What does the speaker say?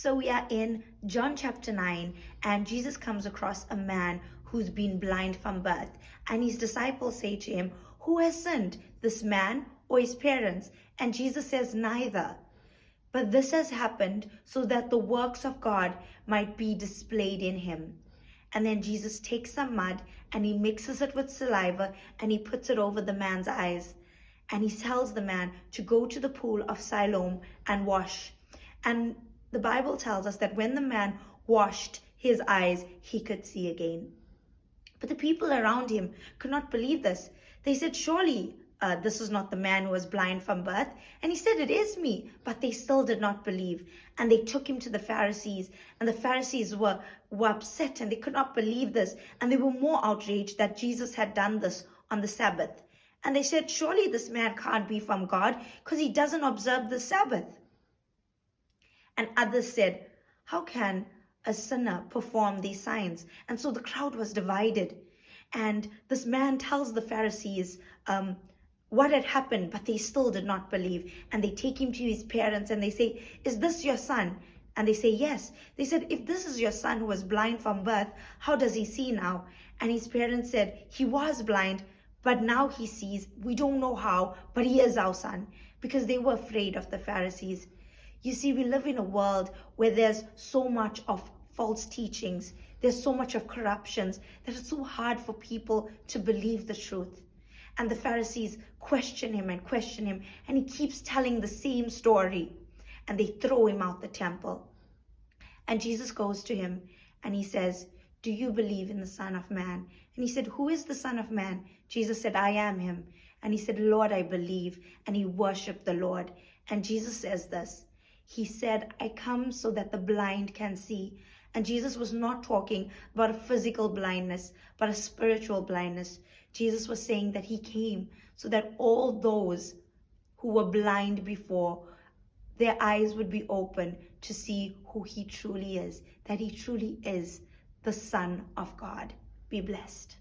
So we are in John chapter 9, and Jesus comes across a man who's been blind from birth. And his disciples say to him, "Who has sinned, this man or his parents?" And Jesus says, "Neither. But this has happened so that the works of God might be displayed in him." And then Jesus takes some mud and he mixes it with saliva and he puts it over the man's eyes. And he tells the man to go to the Pool of Siloam and wash. And the Bible tells us that when the man washed his eyes, he could see again. But the people around him could not believe this. They said, "Surely this is not the man who was blind from birth." And he said, "It is me." But they still did not believe. And they took him to the Pharisees. And the Pharisees were upset and they could not believe this. And they were more outraged that Jesus had done this on the Sabbath. And they said, "Surely this man can't be from God because he doesn't observe the Sabbath." And others said, "How can a sinner perform these signs?" And so the crowd was divided. And this man tells the Pharisees what had happened, but they still did not believe. And they take him to his parents and they say, "Is this your son?" And they say, "Yes." They said, "If this is your son who was blind from birth, how does he see now?" And his parents said, "He was blind, but now he sees. We don't know how, but he is our son," because they were afraid of the Pharisees. You see, we live in a world where there's so much of false teachings. There's so much of corruptions that it's so hard for people to believe the truth. And the Pharisees question him, and he keeps telling the same story. And they throw him out the temple. And Jesus goes to him and he says, "Do you believe in the Son of Man?" And he said, "Who is the Son of Man?" Jesus said, "I am him." And he said, "Lord, I believe." And he worshiped the Lord. And Jesus says this. He said, "I come so that the blind can see." And Jesus was not talking about a physical blindness, but a spiritual blindness. Jesus was saying that he came so that all those who were blind before, their eyes would be open to see who he truly is, that he truly is the Son of God. Be blessed.